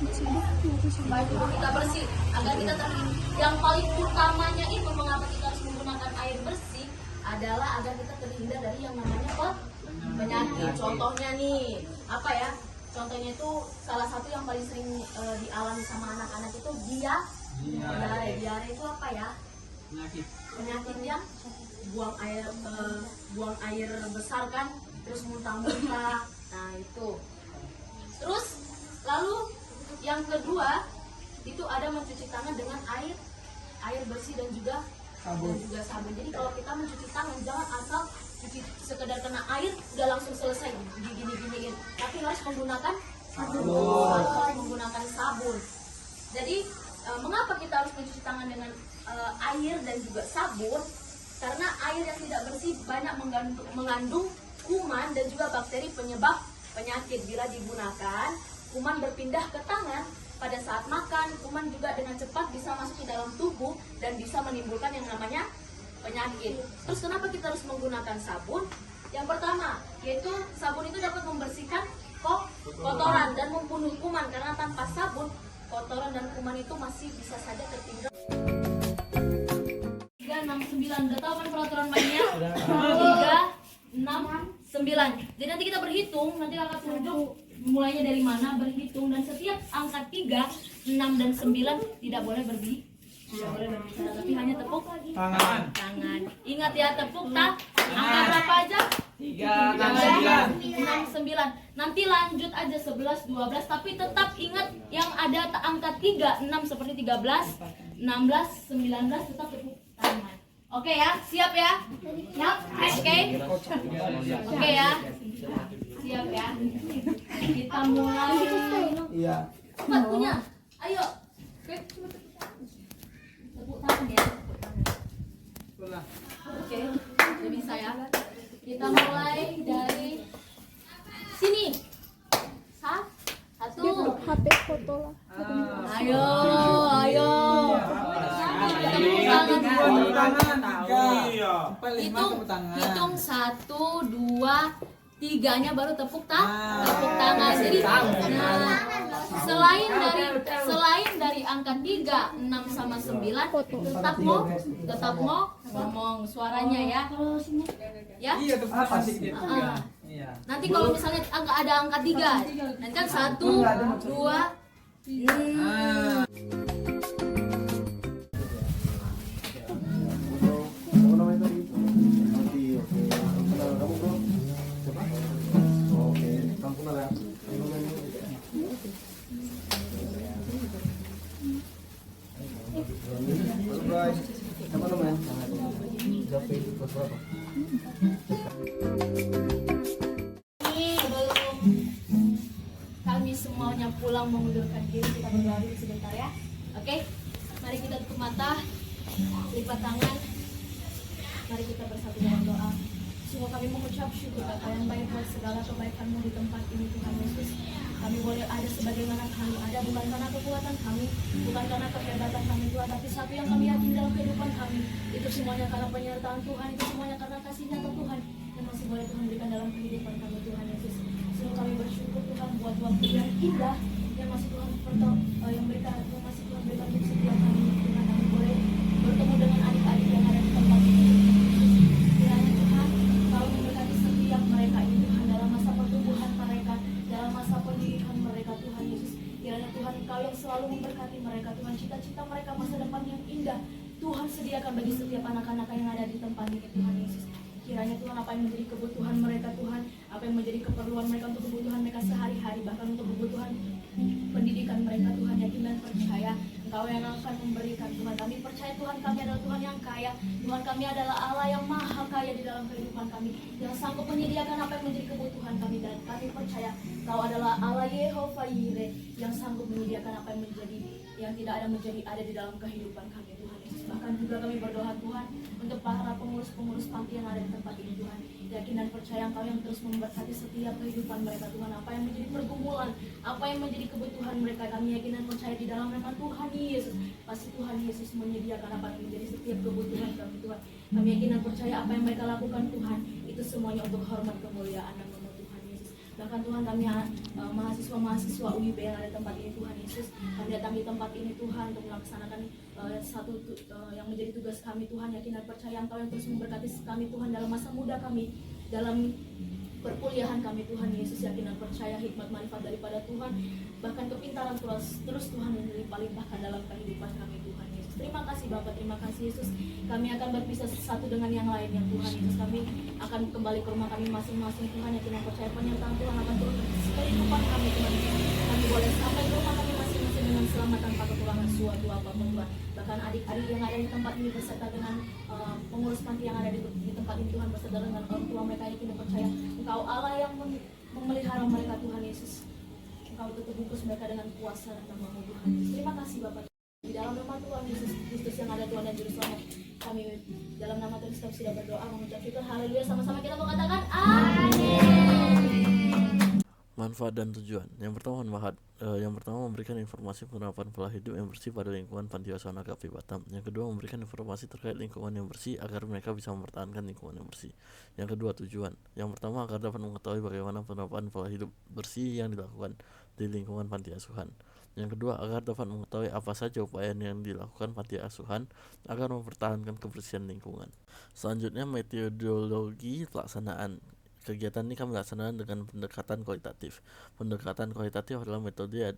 Supaya tubuh kita bersih, agar kita terhindar. Yang paling utamanya itu mengapa kita harus menggunakan air bersih adalah agar kita terhindar dari yang namanya penyakit. Contohnya nih, apa ya? Contohnya itu salah satu yang paling sering dialami sama anak-anak itu diare. Diare itu apa ya? Penyakit yang buang air besar kan, terus muntah-muntah. Nah itu. Terus lalu yang kedua itu ada mencuci tangan dengan air bersih dan juga sabun. Jadi kalau kita mencuci tangan jangan asal cuci sekedar kena air udah langsung selesai gini-giniin, tapi harus menggunakan sabun. Jadi mengapa kita harus mencuci tangan dengan air dan juga sabun? Karena air yang tidak bersih banyak mengandung kuman dan juga bakteri penyebab penyakit. Bila digunakan, kuman berpindah ke tangan. Pada saat makan, kuman juga dengan cepat bisa masuk ke dalam tubuh dan bisa menimbulkan yang namanya penyakit. Terus kenapa kita harus menggunakan sabun? Yang pertama, yaitu sabun itu dapat membersihkan kotoran dan membunuh kuman, karena tanpa sabun, kotoran dan kuman itu masih bisa saja tertinggal. 369, udah tahu kan peraturan mainnya? 369. Jadi nanti kita berhitung, nanti kakak tunjuk mulainya dari mana, berhitung, dan setiap angka 3, 6 dan 9 tidak boleh berbicara, tapi hanya tepuk tangan. Ingat ya, tepuk angka berapa aja? 3, 6, 9. Nanti lanjut aja 11, 12, tapi tetap ingat yang ada angka 3, 6 seperti 13, 16, 19 tetap tepuk tangan. Oke ya, siap ya? Oke ya, siap ya. Kita mulai. Iya. Cepat punya. Ayo. Tepuk tangan ya. Oke, udah bisa ya. Kita mulai dari sini. Satu. HP foto lah. Ayo. Tepuk tangan. Hitung 1, 2, 3-nya baru tepuk tangan. Jadi selain dari angka 3, 6 sama 9 tetap mau ngomong suaranya ya. Ya. Iya, itu apa sih gitu ya? Nanti kalau misalnya ada angka 3, nanti kan 1, 2, 3. Kami semuanya pulang mengundurkan diri, kita berdoa dulu sebentar ya. Oke, mari kita tutup mata, lipat tangan, mari kita bersatu dalam doa. Sungguh kami mengucap syukur Bapa yang baik buat segala kebaikan-Mu di tempat ini, Tuhan Yesus. Kami boleh ada sebagaimana kami ada, bukan karena kekuatan kami, bukan karena kehebatan kami Tuhan, tapi satu yang kami yakin dalam kehidupan kami, itu semuanya karena penyertaan Tuhan, itu semuanya karena kasih nyata Tuhan yang masih boleh Tuhan berikan dalam kehidupan kami, Tuhan Yesus. Sungguh kami bersyukur Tuhan buat waktu yang indah yang masih Tuhan masih Tuhan berikan untuk setiap kami, Tuhan. Kami boleh bertemu dengan adik-adik yang ada di tempat ini, kiranya Tuhan Kau memberkati setiap mereka ini, Tuhan, dalam masa pertumbuhan mereka, dalam masa pendidikan mereka, Tuhan Yesus. Kiranya Tuhan Kau yang selalu memberkati mereka, Tuhan, cita-cita mereka, masa depan yang indah Tuhan sediakan bagi setiap anak-anak yang ada di tempat ini, Tuhan Yesus. Kiranya Tuhan, apa yang menjadi kebutuhan mereka, Tuhan, apa yang menjadi keperluan mereka untuk kebutuhan mereka sehari-hari, bahkan untuk kebutuhan pendidikan mereka, Tuhan, yakin dan percaya Engkau yang akan memberikan, Tuhan. Kami percaya Tuhan, kami adalah Tuhan yang kaya, Tuhan, kami adalah Allah yang maha kaya di dalam kehidupan kami, yang sanggup menyediakan apa yang menjadi kebutuhan kami, dan kami percaya Kau adalah Allah Yehova Yire yang sanggup menyediakan apa yang tidak ada menjadi ada di dalam kehidupan kami, Tuhan Yesus. Bahkan juga kami berdoa, Tuhan, untuk para pengurus-pengurus panti yang ada di tempat ini, Tuhan. Yakin dan percaya Engkau yang terus memberkati setiap kehidupan mereka, Tuhan. Apa yang menjadi pergumulan, apa yang menjadi kebutuhan mereka, kami yakin dan percaya di dalam nama Tuhan Yesus. Pasti Tuhan Yesus menyediakan apa yang menjadi setiap kebutuhan kami, Tuhan. Kami yakin dan percaya apa yang mereka lakukan, Tuhan, itu semuanya untuk hormat kemuliaan nama Tuhan Yesus. Bahkan Tuhan kami mahasiswa-mahasiswa UIB yang ada di tempat ini Tuhan Yesus, kami datang di tempat ini Tuhan untuk melaksanakan yang menjadi tugas kami Tuhan. Yakin dan percaya Engkau yang terus memberkati kami Tuhan dalam masa muda kami, dalam perkuliahan kami Tuhan Yesus. Yakin dan percaya hikmat manfaat daripada Tuhan, bahkan kepintaran terus Tuhan melimpah-limpahkan dalam kehidupan kami Tuhan Yesus. Terima kasih Bapak, terima kasih Yesus. Kami akan berpisah satu dengan yang lain yang Tuhan Yesus. Kami akan kembali ke rumah kami masing-masing Tuhan. Yakin dan percaya penyertaan Tuhan akan turun ke kehidupan kami Tuhan. Kami boleh sampai ke rumah kami masing-masing dengan selamat tanpa kekurangan suatu apapun Tuhan. Bahkan adik-adik yang ada di tempat ini beserta dengan pengurus panti yang ada di tempat ini Tuhan, beserta dengan orang tua mereka, yakin dan percaya Engkau Allah yang memelihara mereka Tuhan Yesus. Engkau tutup bungkus mereka dengan kuasa dan nama-Mu Tuhan. Terima kasih Bapak. Di dalam nama Tuhan Yesus Kristus yang ada Tuhan dan Juru Selamat, kami dalam nama Tuhan Yesus sudah berdoa mengucap syukur. Haleluya. Sama-sama kita mengatakan amin. Manfaat dan tujuan. Yang pertama memberikan informasi penerapan pola hidup yang bersih pada lingkungan Panti Asuhan Agape Batam. Yang kedua memberikan informasi terkait lingkungan yang bersih agar mereka bisa mempertahankan lingkungan yang bersih. Yang kedua tujuan. Yang pertama agar dapat mengetahui bagaimana penerapan pola hidup bersih yang dilakukan di lingkungan Panti Asuhan. Yang kedua agar dapat mengetahui apa saja upaya yang dilakukan Panti Asuhan agar mempertahankan kebersihan lingkungan. Selanjutnya metodologi pelaksanaan. Kegiatan ini kami laksanakan dengan pendekatan kualitatif. Pendekatan kualitatif adalah metode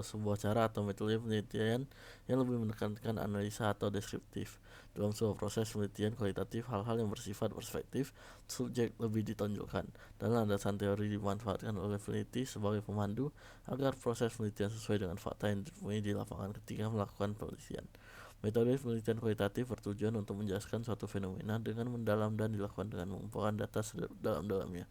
sebuah cara atau metode penelitian yang lebih menekankan analisa atau deskriptif. Dalam sebuah proses penelitian kualitatif, hal-hal yang bersifat perspektif subjek lebih ditonjolkan, dan landasan teori dimanfaatkan oleh peneliti sebagai pemandu agar proses penelitian sesuai dengan fakta yang ditemui di lapangan ketika melakukan penelitian. Metode penelitian kualitatif bertujuan untuk menjelaskan suatu fenomena dengan mendalam dan dilakukan dengan mengumpulkan data sedalam-dalamnya.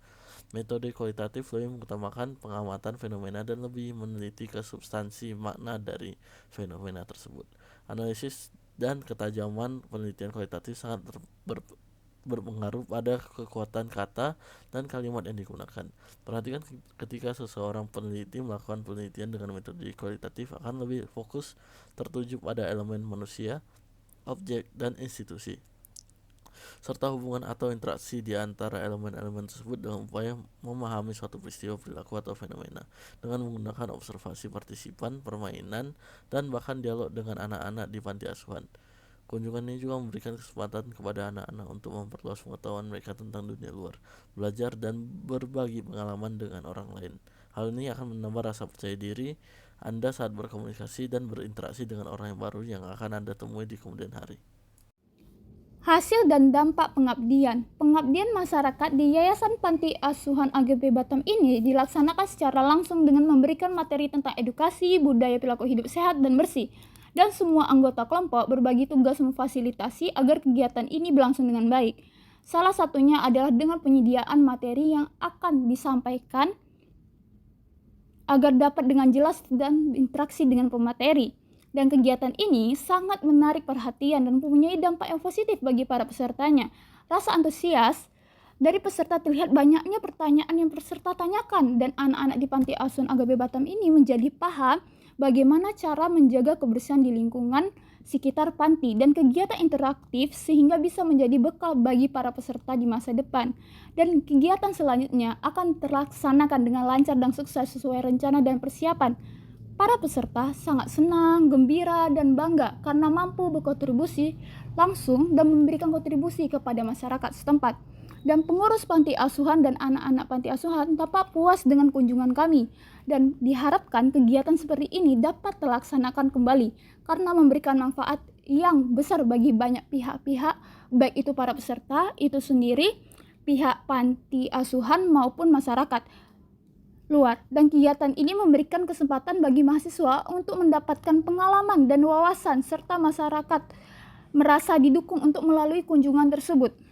Metode kualitatif lebih mengutamakan pengamatan fenomena dan lebih meneliti ke substansi makna dari fenomena tersebut. Analisis dan ketajaman penelitian kualitatif sangat berpengaruh pada kekuatan kata dan kalimat yang digunakan. Perhatikan ketika seseorang peneliti melakukan penelitian dengan metode kualitatif akan lebih fokus tertuju pada elemen manusia, objek, dan institusi, serta hubungan atau interaksi di antara elemen-elemen tersebut dengan upaya memahami suatu peristiwa, perilaku, atau fenomena dengan menggunakan observasi partisipan, permainan, dan bahkan dialog dengan anak-anak di panti asuhan. Kunjungan ini juga memberikan kesempatan kepada anak-anak untuk memperluas pengetahuan mereka tentang dunia luar, belajar, dan berbagi pengalaman dengan orang lain. Hal ini akan menambah rasa percaya diri Anda saat berkomunikasi dan berinteraksi dengan orang yang baru yang akan Anda temui di kemudian hari. Hasil dan dampak pengabdian. Pengabdian masyarakat di Yayasan Panti Asuhan Agape Batam ini dilaksanakan secara langsung dengan memberikan materi tentang edukasi, budaya perilaku hidup sehat dan bersih. Dan semua anggota kelompok berbagi tugas memfasilitasi agar kegiatan ini berlangsung dengan baik. Salah satunya adalah dengan penyediaan materi yang akan disampaikan agar dapat dengan jelas dan berinteraksi dengan pemateri. Dan kegiatan ini sangat menarik perhatian dan mempunyai dampak yang positif bagi para pesertanya. Rasa antusias dari peserta terlihat banyaknya pertanyaan yang peserta tanyakan, dan anak-anak di Panti Asuhan Agape Batam ini menjadi paham bagaimana cara menjaga kebersihan di lingkungan sekitar panti dan kegiatan interaktif sehingga bisa menjadi bekal bagi para peserta di masa depan. Dan kegiatan selanjutnya akan terlaksanakan dengan lancar dan sukses sesuai rencana dan persiapan. Para peserta sangat senang, gembira, dan bangga karena mampu berkontribusi langsung dan memberikan kontribusi kepada masyarakat setempat. Dan pengurus panti asuhan dan anak-anak panti asuhan tampak puas dengan kunjungan kami, dan diharapkan kegiatan seperti ini dapat terlaksanakan kembali karena memberikan manfaat yang besar bagi banyak pihak-pihak, baik itu para peserta itu sendiri, pihak panti asuhan maupun masyarakat luar. Dan kegiatan ini memberikan kesempatan bagi mahasiswa untuk mendapatkan pengalaman dan wawasan serta masyarakat merasa didukung untuk melalui kunjungan tersebut.